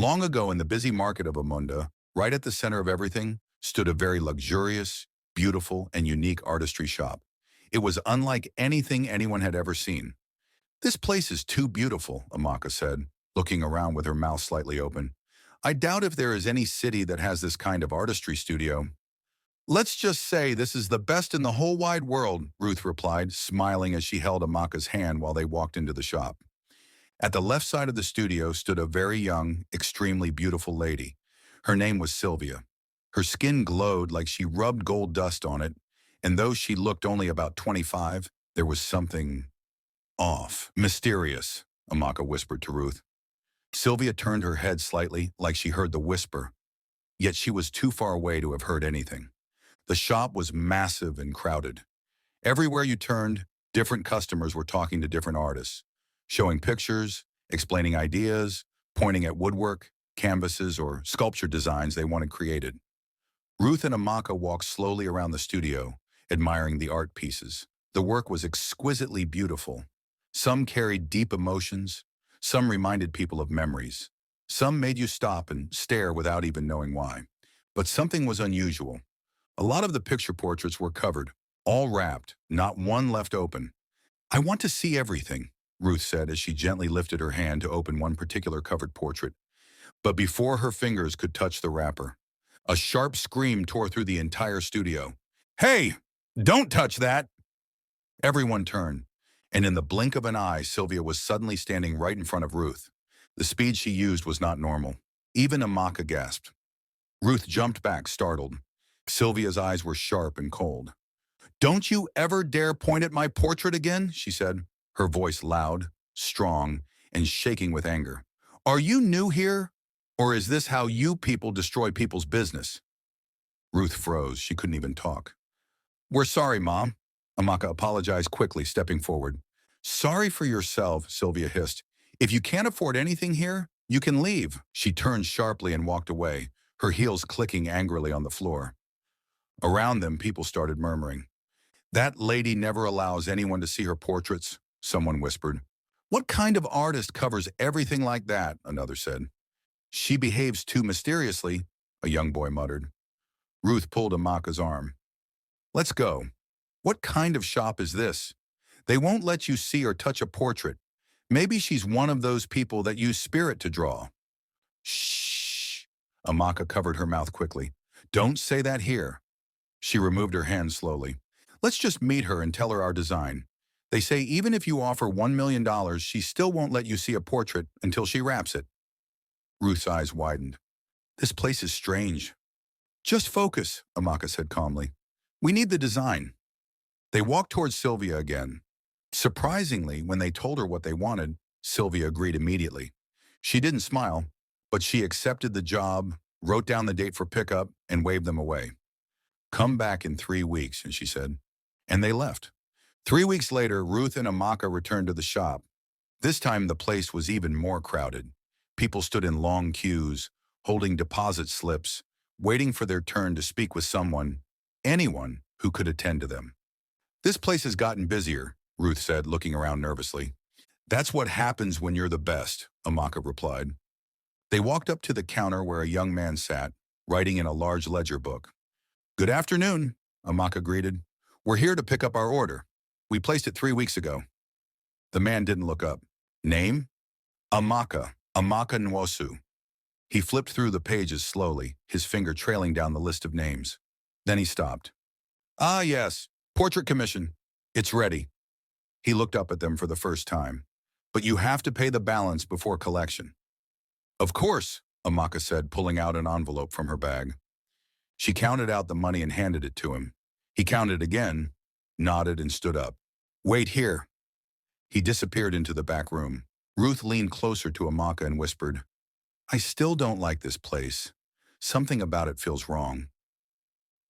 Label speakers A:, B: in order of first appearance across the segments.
A: Long ago in the busy market of Amunda, right at the center of everything, stood a very luxurious, beautiful, and unique artistry shop. It was unlike anything anyone had ever seen. "This place is too beautiful," Amaka said, looking around with her mouth slightly open. "I doubt if there is any city that has this kind of artistry studio." "Let's just say this is the best in the whole wide world," Ruth replied, smiling as she held Amaka's hand while they walked into the shop. At the left side of the studio stood a very young, extremely beautiful lady. Her name was Sylvia. Her skin glowed like she rubbed gold dust on it, and though she looked only about 25, there was something off, mysterious, Amaka whispered to Ruth. Sylvia turned her head slightly, like she heard the whisper, yet she was too far away to have heard anything. The shop was massive and crowded. Everywhere you turned, different customers were talking to different artists, showing pictures, explaining ideas, pointing at woodwork, canvases, or sculpture designs they wanted created. Ruth and Amaka walked slowly around the studio, admiring the art pieces. The work was exquisitely beautiful. Some carried deep emotions, some reminded people of memories. Some made you stop and stare without even knowing why. But something was unusual. A lot of the picture portraits were covered, all wrapped, not one left open. "I want to see everything," Ruth said as she gently lifted her hand to open one particular covered portrait. But before her fingers could touch the wrapper, a sharp scream tore through the entire studio. "Hey, don't touch that!" Everyone turned, and in the blink of an eye, Sylvia was suddenly standing right in front of Ruth. The speed she used was not normal. Even Amaka gasped. Ruth jumped back, startled. Sylvia's eyes were sharp and cold. "Don't you ever dare point at my portrait again," she said, her voice loud, strong, and shaking with anger. "Are you new here, or is this how you people destroy people's business?" Ruth froze. She couldn't even talk. "We're sorry, Mom." Amaka apologized quickly, stepping forward. "Sorry for yourself," Sylvia hissed. "If you can't afford anything here, you can leave." She turned sharply and walked away, her heels clicking angrily on the floor. Around them, people started murmuring. "That lady never allows anyone to see her portraits," someone whispered. "What kind of artist covers everything like that?" another said. "She behaves too mysteriously," a young boy muttered. Ruth pulled Amaka's arm. "Let's go. What kind of shop is this? They won't let you see or touch a portrait. Maybe she's one of those people that use spirit to draw." "Shh." Amaka covered her mouth quickly. "Don't say that here." She removed her hand slowly. "Let's just meet her and tell her our design. They say even if you offer $1 million, she still won't let you see a portrait until she wraps it." Ruth's eyes widened. "This place is strange." "Just focus," Amaka said calmly. "We need the design." They walked towards Sylvia again. Surprisingly, when they told her what they wanted, Sylvia agreed immediately. She didn't smile, but she accepted the job, wrote down the date for pickup, and waved them away. "Come back in 3 weeks," she said. And they left. 3 weeks later, Ruth and Amaka returned to the shop. This time, the place was even more crowded. People stood in long queues, holding deposit slips, waiting for their turn to speak with someone, anyone who could attend to them. "This place has gotten busier," Ruth said, looking around nervously. "That's what happens when you're the best," Amaka replied. They walked up to the counter where a young man sat, writing in a large ledger book. "Good afternoon," Amaka greeted. "We're here to pick up our order. We placed it 3 weeks ago." The man didn't look up. "Name?" Amaka Nwosu." He flipped through the pages slowly, his finger trailing down the list of names. Then he stopped. "Ah, yes, portrait commission. It's ready." He looked up at them for the first time. "But you have to pay the balance before collection." "Of course," Amaka said, pulling out an envelope from her bag. She counted out the money and handed it to him. He counted again, nodded, and stood up. "Wait here." He disappeared into the back room. Ruth leaned closer to Amaka and whispered, "I still don't like this place. Something about it feels wrong."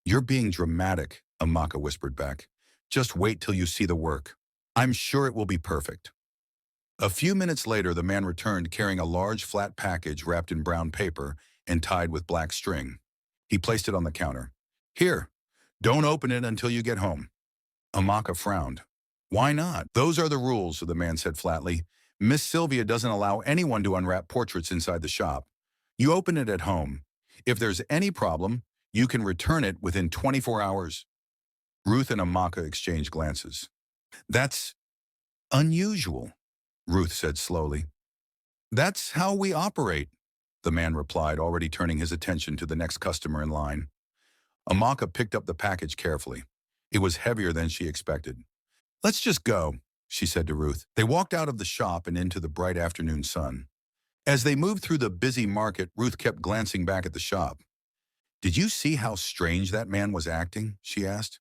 A: "You're being dramatic," Amaka whispered back. "Just wait till you see the work. I'm sure it will be perfect." A few minutes later, the man returned carrying a large flat package wrapped in brown paper and tied with black string. He placed it on the counter. "Here, don't open it until you get home." Amaka frowned. "Why not?" "Those are the rules," the man said flatly. "Miss Sylvia doesn't allow anyone to unwrap portraits inside the shop. You open it at home. If there's any problem, you can return it within 24 hours. Ruth and Amaka exchanged glances. That's unusual, Ruth said slowly. That's how we operate, the man replied, already turning his attention to the next customer in line. Amaka picked up the package carefully. It was heavier than she expected. Let's just go, she said to Ruth. They walked out of the shop and into the bright afternoon sun. As they moved through the busy market, Ruth kept glancing back at the shop. Did you see how strange that man was acting? She asked.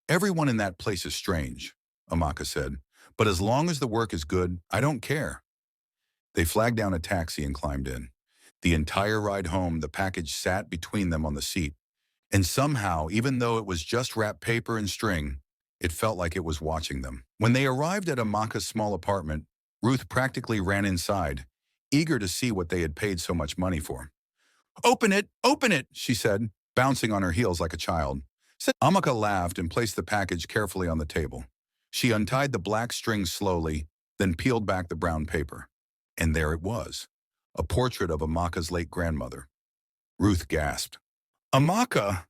A: Everyone in that place is strange, Amaka said. But as long as the work is good, I don't care. They flagged down a taxi and climbed in. The entire ride home, the package sat between them on the seat. And somehow, even though it was just wrapped paper and string, it felt like it was watching them. When they arrived at Amaka's small apartment, Ruth practically ran inside, eager to see what they had paid so much money for. Open it, she said, bouncing on her heels like a child. Amaka laughed and placed the package carefully on the table. She untied the black string slowly, then peeled back the brown paper. And there it was, a portrait of Amaka's late grandmother. Ruth gasped. Amaka,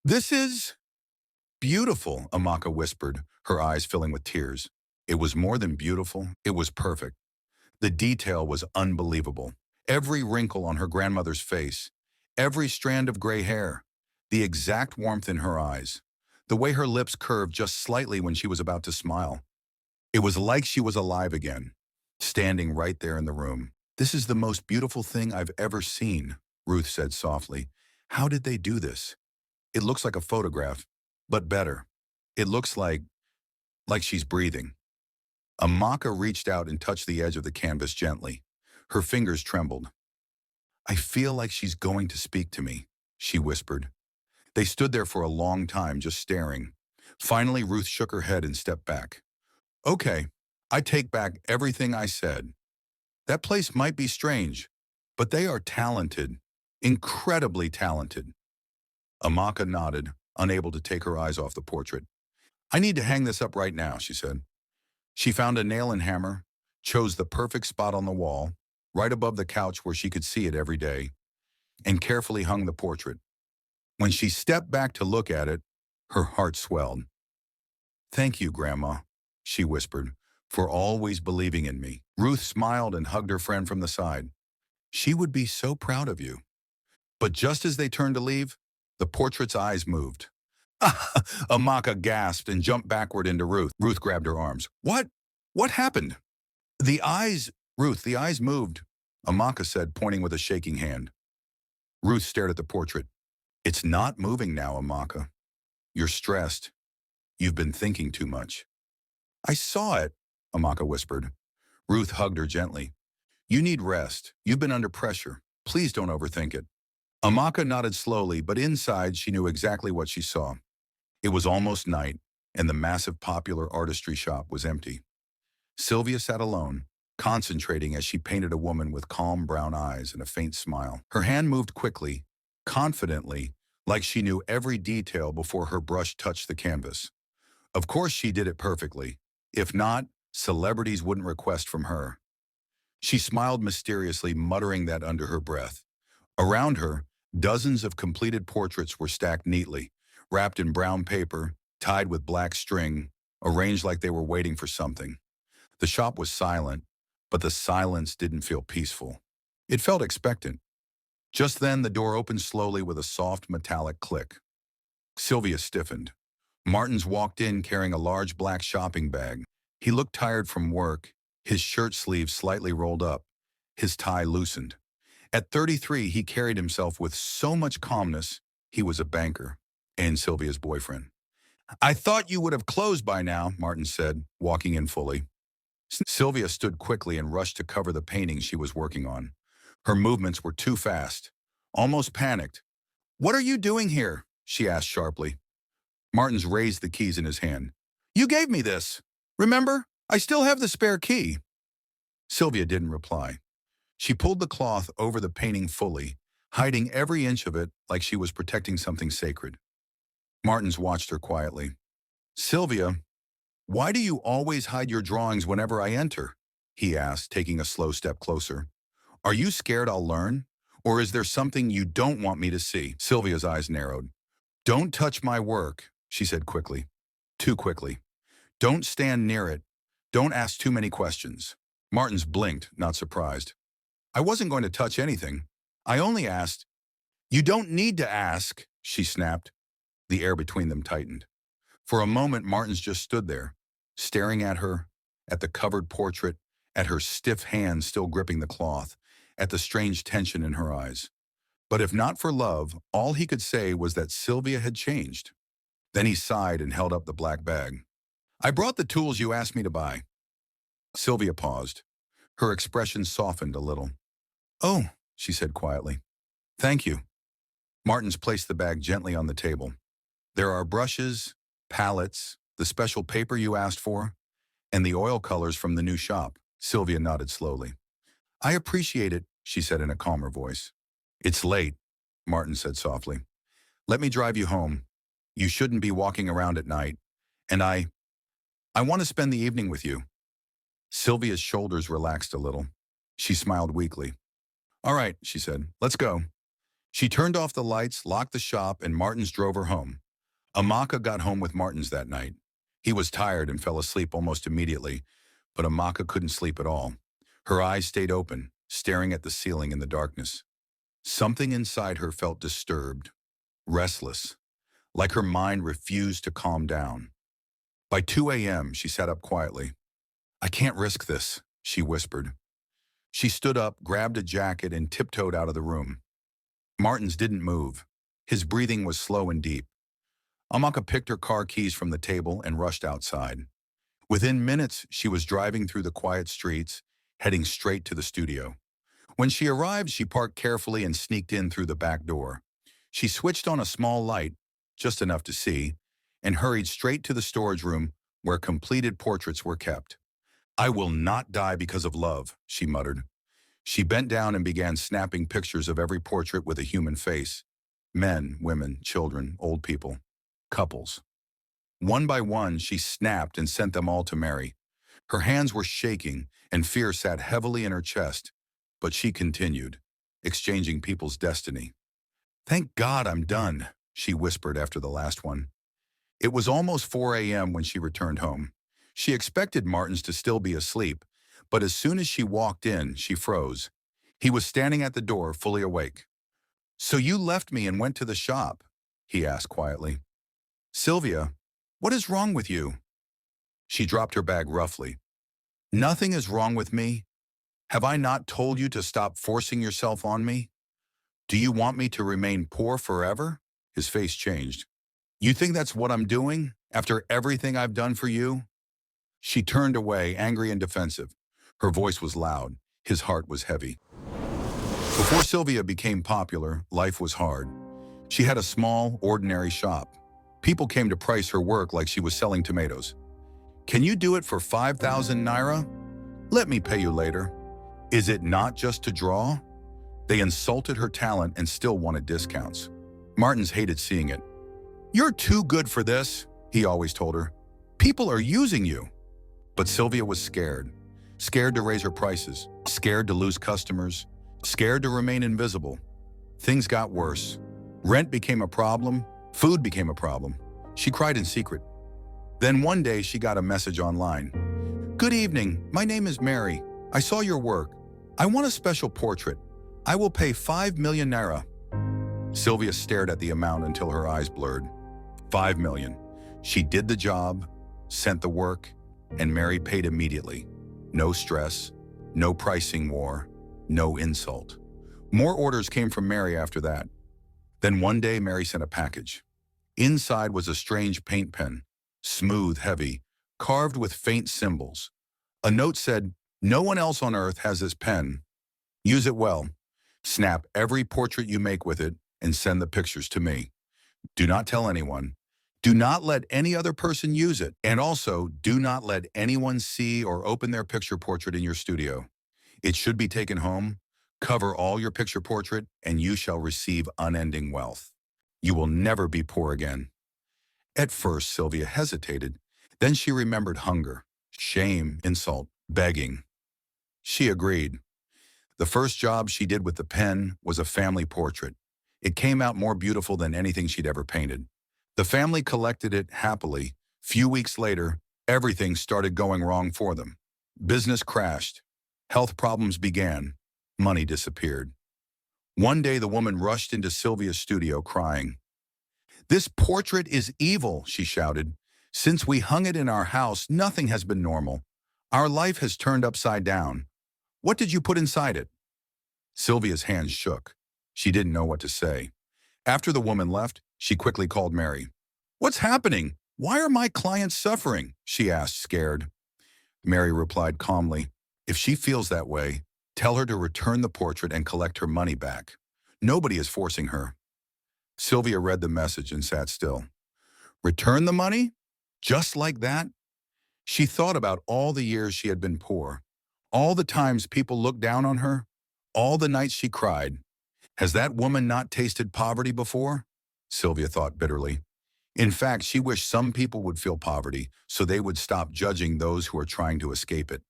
A: this is beautiful, Amaka whispered, her eyes filling with tears. It was more than beautiful, it was perfect. The detail was unbelievable. Every wrinkle on her grandmother's face, every strand of gray hair, the exact warmth in her eyes, the way her lips curved just slightly when she was about to smile. It was like she was alive again, standing right there in the room. This is the most beautiful thing I've ever seen, Ruth said softly. How did they do this? It looks like a photograph, but better. It looks like she's breathing. Amaka reached out and touched the edge of the canvas gently. Her fingers trembled. I feel like she's going to speak to me, she whispered. They stood there for a long time, just staring. Finally, Ruth shook her head and stepped back. Okay, I take back everything I said. That place might be strange, but they are talented, incredibly talented. Amaka nodded, unable to take her eyes off the portrait. I need to hang this up right now, she said. She found a nail and hammer, chose the perfect spot on the wall, right above the couch where she could see it every day, and carefully hung the portrait. When she stepped back to look at it, her heart swelled. Thank you, Grandma, she whispered, for always believing in me. Ruth smiled and hugged her friend from the side. She would be so proud of you. But just as they turned to leave, the portrait's eyes moved. Amaka gasped and jumped backward into Ruth. Ruth grabbed her arms. What? What happened? Ruth, the eyes moved, Amaka said, pointing with a shaking hand. Ruth stared at the portrait. It's not moving now, Amaka. You're stressed. You've been thinking too much. I saw it, Amaka whispered. Ruth hugged her gently. You need rest. You've been under pressure. Please don't overthink it. Amaka nodded slowly, but inside she knew exactly what she saw. It was almost night, and the massive popular artistry shop was empty. Sylvia sat alone, concentrating as she painted a woman with calm brown eyes and a faint smile. Her hand moved quickly, confidently, like she knew every detail before her brush touched the canvas. Of course she did it perfectly. If not, celebrities wouldn't request from her. She smiled mysteriously, muttering that under her breath. Around her, dozens of completed portraits were stacked neatly, wrapped in brown paper, tied with black string, arranged like they were waiting for something. The shop was silent, but the silence didn't feel peaceful. It felt expectant. Just then, the door opened slowly with a soft metallic click. Sylvia stiffened. Martins walked in carrying a large black shopping bag. He looked tired from work, his shirt sleeves slightly rolled up, his tie loosened. At 33, he carried himself with so much calmness, he was a banker, and Sylvia's boyfriend. I thought you would have closed by now, Martin said, walking in fully. Sylvia stood quickly and rushed to cover the painting she was working on. Her movements were too fast, almost panicked. What are you doing here? She asked sharply. Martins raised the keys in his hand. You gave me this. Remember? I still have the spare key. Sylvia didn't reply. She pulled the cloth over the painting fully, hiding every inch of it like she was protecting something sacred. Martins watched her quietly. Sylvia, why do you always hide your drawings whenever I enter? He asked, taking a slow step closer. Are you scared I'll learn? Or is there something you don't want me to see? Sylvia's eyes narrowed. Don't touch my work, she said quickly. Too quickly. Don't stand near it. Don't ask too many questions. Martins blinked, not surprised. I wasn't going to touch anything. I only asked. You don't need to ask, she snapped. The air between them tightened. For a moment, Martins just stood there, staring at her, at the covered portrait, at her stiff hands still gripping the cloth, at the strange tension in her eyes. But if not for love, all he could say was that Sylvia had changed. Then he sighed and held up the black bag. I brought the tools you asked me to buy. Sylvia paused. Her expression softened a little. Oh, she said quietly. Thank you. Martins placed the bag gently on the table. There are brushes, palettes, the special paper you asked for, and the oil colors from the new shop. Sylvia nodded slowly. I appreciate it, she said in a calmer voice. It's late, Martin said softly. Let me drive you home. You shouldn't be walking around at night. And I want to spend the evening with you. Sylvia's shoulders relaxed a little. She smiled weakly. All right, she said, let's go. She turned off the lights, locked the shop, and Martins drove her home. Amaka got home with Martins that night. He was tired and fell asleep almost immediately, but Amaka couldn't sleep at all. Her eyes stayed open, staring at the ceiling in the darkness. Something inside her felt disturbed, restless, like her mind refused to calm down. By 2 a.m., she sat up quietly. I can't risk this, she whispered. She stood up, grabbed a jacket, and tiptoed out of the room. Martins didn't move. His breathing was slow and deep. Amaka picked her car keys from the table and rushed outside. Within minutes, she was driving through the quiet streets, heading straight to the studio. When she arrived, she parked carefully and sneaked in through the back door. She switched on a small light, just enough to see, and hurried straight to the storage room where completed portraits were kept. I will not die because of love, she muttered. She bent down and began snapping pictures of every portrait with a human face. Men, women, children, old people, couples. One by one, she snapped and sent them all to Mary. Her hands were shaking, and fear sat heavily in her chest, but she continued, exchanging people's destiny. Thank God I'm done, she whispered after the last one. It was almost 4 a.m. when she returned home. She expected Martins to still be asleep, but as soon as she walked in, she froze. He was standing at the door, fully awake. So you left me and went to the shop? He asked quietly. Sylvia, what is wrong with you? She dropped her bag roughly. Nothing is wrong with me. Have I not told you to stop forcing yourself on me? Do you want me to remain poor forever? His face changed. You think that's what I'm doing, after everything I've done for you? She turned away, angry and defensive. Her voice was loud. His heart was heavy. Before Sylvia became popular, life was hard. She had a small, ordinary shop. People came to price her work like she was selling tomatoes. Can you do it for 5,000 naira? Let me pay you later. Is it not just to draw? They insulted her talent and still wanted discounts. Martins hated seeing it. You're too good for this, he always told her. People are using you. But Sylvia was scared. Scared to raise her prices. Scared to lose customers. Scared to remain invisible. Things got worse. Rent became a problem. Food became a problem. She cried in secret. Then one day she got a message online. Good evening, my name is Mary. I saw your work. I want a special portrait. I will pay 5 million naira. Sylvia stared at the amount until her eyes blurred. 5 million. She did the job, sent the work, and Mary paid immediately. No stress, no pricing war, no insult. More orders came from Mary after that. Then one day Mary sent a package. Inside was a strange paint pen, smooth, heavy, carved with faint symbols. A note said, no one else on earth has this pen. Use it well. Snap every portrait you make with it and send the pictures to me. Do not tell anyone. Do not let any other person use it. And also, do not let anyone see or open their picture portrait in your studio. It should be taken home. Cover all your picture portrait, and you shall receive unending wealth. You will never be poor again. At first, Sylvia hesitated. Then she remembered hunger, shame, insult, begging. She agreed. The first job she did with the pen was a family portrait. It came out more beautiful than anything she'd ever painted. The family collected it happily. Few weeks later, everything started going wrong for them. Business crashed. Health problems began. Money disappeared. One day, the woman rushed into Sylvia's studio crying. "This portrait is evil," she shouted. "Since we hung it in our house, nothing has been normal. Our life has turned upside down. What did you put inside it?" Sylvia's hands shook. She didn't know what to say. After the woman left, she quickly called Mary. "What's happening? Why are my clients suffering?" she asked, scared. Mary replied calmly, "If she feels that way, tell her to return the portrait and collect her money back. Nobody is forcing her." Sylvia read the message and sat still. Return the money? Just like that? She thought about all the years she had been poor, all the times people looked down on her, all the nights she cried. Has that woman not tasted poverty before? Sylvia thought bitterly. In fact, she wished some people would feel poverty so they would stop judging those who are trying to escape it.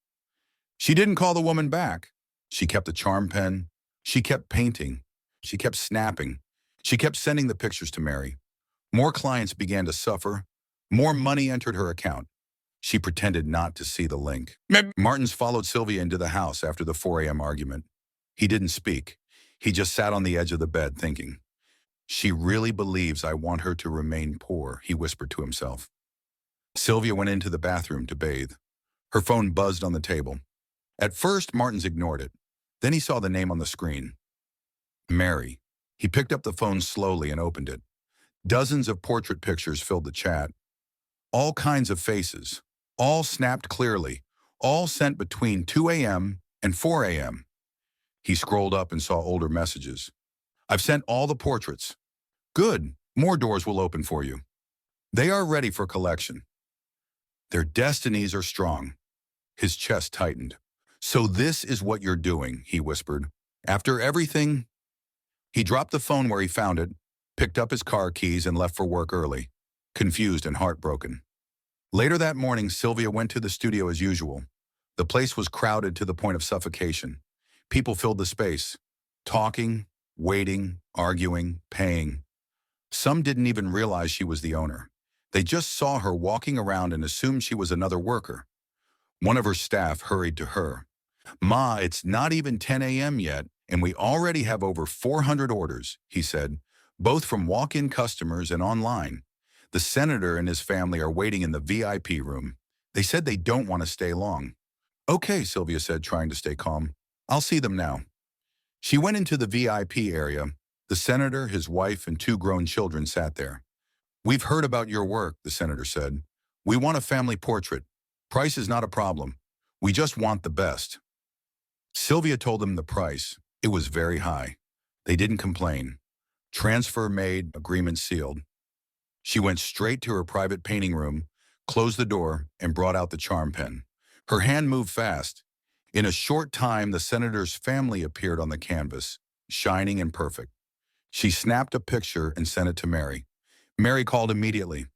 A: She didn't call the woman back. She kept the charm pen. She kept painting. She kept snapping. She kept sending the pictures to Mary. More clients began to suffer. More money entered her account. She pretended not to see the link. Martins followed Sylvia into the house after the 4 a.m. argument. He didn't speak. He just sat on the edge of the bed thinking. She really believes I want her to remain poor, he whispered to himself. Sylvia went into the bathroom to bathe. Her phone buzzed on the table. At first, Martins ignored it. Then he saw the name on the screen. Mary. He picked up the phone slowly and opened it. Dozens of portrait pictures filled the chat. All kinds of faces. All snapped clearly. All sent between 2 a.m. and 4 a.m. He scrolled up and saw older messages. I've sent all the portraits. Good. More doors will open for you. They are ready for collection. Their destinies are strong. His chest tightened. So this is what you're doing, he whispered. After everything. He dropped the phone where he found it, picked up his car keys and left for work early, confused and heartbroken. Later that morning, Sylvia went to the studio as usual. The place was crowded to the point of suffocation. People filled the space, talking, waiting, arguing, paying. Some didn't even realize she was the owner. They just saw her walking around and assumed she was another worker. One of her staff hurried to her. Ma, it's not even 10 a.m. yet, and we already have over 400 orders, he said, both from walk-in customers and online. The senator and his family are waiting in the VIP room. They said they don't want to stay long. Okay, Sylvia said, trying to stay calm. I'll see them now. She went into the VIP area. The senator, his wife, and 2 grown children sat there. We've heard about your work, the senator said. We want a family portrait. Price is not a problem. We just want the best. Sylvia told them the price. It was very high. They didn't complain. Transfer made, agreement sealed. She went straight to her private painting room, closed the door, and brought out the charm pen. Her hand moved fast. In a short time, the senator's family appeared on the canvas, shining and perfect. She snapped a picture and sent it to Mary. Mary called immediately.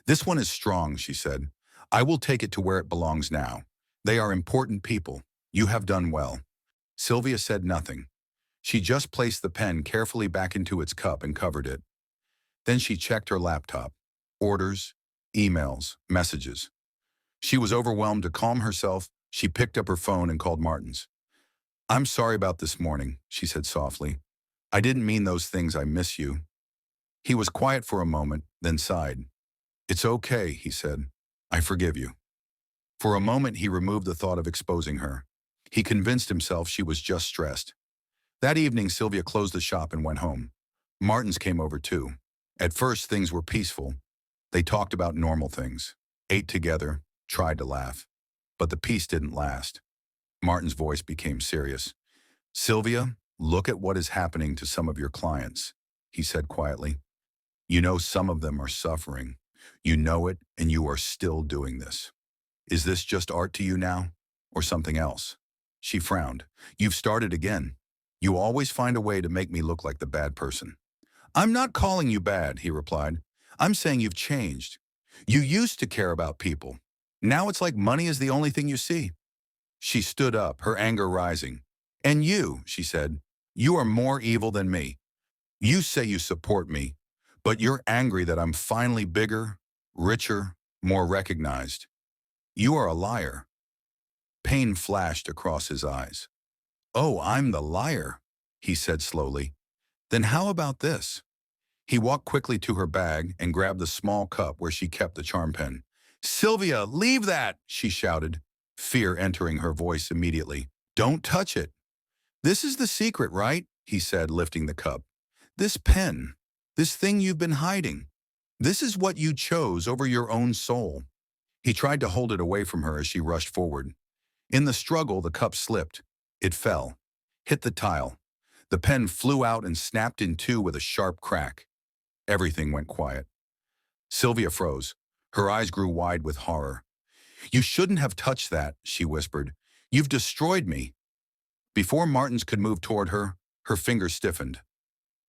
A: This one is strong, she said. I will take it to where it belongs now. They are important people. You have done well. Sylvia said nothing. She just placed the pen carefully back into its cup and covered it. Then she checked her laptop. Orders, emails, messages. She was overwhelmed. To calm herself, she picked up her phone and called Martins. I'm sorry about this morning, she said softly. I didn't mean those things. I miss you. He was quiet for a moment, then sighed. It's okay, he said. I forgive you. For a moment, he removed the thought of exposing her. He convinced himself she was just stressed. That evening, Sylvia closed the shop and went home. Martins came over too. At first, things were peaceful. They talked about normal things, ate together, tried to laugh. But the peace didn't last. Martin's voice became serious. Sylvia, look at what is happening to some of your clients, he said quietly. You know some of them are suffering. You know it, and you are still doing this. Is this just art to you now, or something else? She frowned. You've started again. You always find a way to make me look like the bad person. I'm not calling you bad, he replied. I'm saying you've changed. You used to care about people. Now it's like money is the only thing you see. She stood up, her anger rising. And you, she said, you are more evil than me. You say you support me, but you're angry that I'm finally bigger, richer, more recognized. You are a liar. Pain flashed across his eyes. Oh, I'm the liar, he said slowly. Then how about this? He walked quickly to her bag and grabbed the small cup where she kept the charm pen. Sylvia, leave that, she shouted, fear entering her voice immediately. Don't touch it. This is the secret, right? He said, lifting the cup. This pen, this thing you've been hiding. This is what you chose over your own soul. He tried to hold it away from her as she rushed forward. In the struggle, the cup slipped. It fell, hit the tile. The pen flew out and snapped in two with a sharp crack. Everything went quiet. Sylvia froze. Her eyes grew wide with horror. You shouldn't have touched that, she whispered. You've destroyed me. Before Martins could move toward her, her fingers stiffened.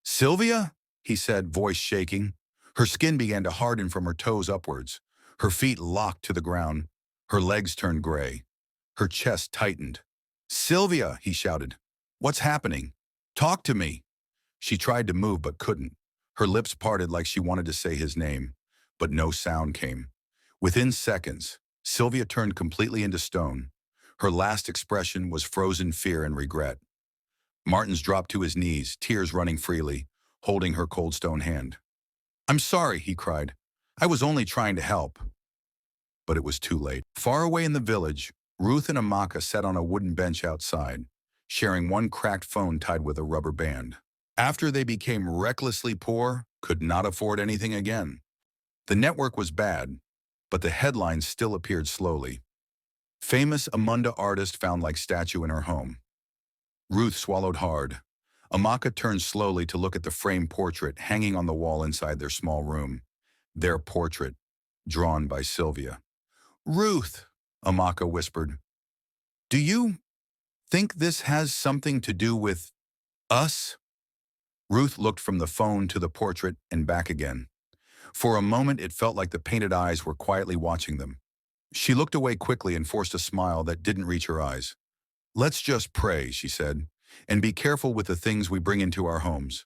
A: Sylvia? He said, voice shaking. Her skin began to harden from her toes upwards. Her feet locked to the ground. Her legs turned gray. Her chest tightened. Sylvia, he shouted. What's happening? Talk to me. She tried to move but couldn't. Her lips parted like she wanted to say his name, but no sound came. Within seconds, Sylvia turned completely into stone. Her last expression was frozen fear and regret. Martins dropped to his knees, tears running freely, holding her cold stone hand. I'm sorry, he cried. I was only trying to help. But it was too late. Far away in the village, Ruth and Amaka sat on a wooden bench outside, sharing one cracked phone tied with a rubber band. After they became recklessly poor, could not afford anything again. The network was bad, but the headlines still appeared slowly. Famous Amunda artist found like statue in her home. Ruth swallowed hard. Amaka turned slowly to look at the framed portrait hanging on the wall inside their small room. Their portrait, drawn by Sylvia. Ruth, Amaka whispered, do you think this has something to do with us? Ruth looked from the phone to the portrait and back again. For a moment, it felt like the painted eyes were quietly watching them. She looked away quickly and forced a smile that didn't reach her eyes. Let's just pray, she said, and be careful with the things we bring into our homes.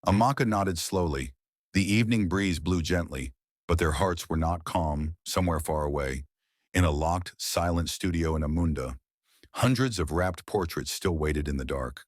A: Amaka nodded slowly. The evening breeze blew gently, but their hearts were not calm, somewhere far away. In a locked, silent studio in Amunda, hundreds of wrapped portraits still waited in the dark.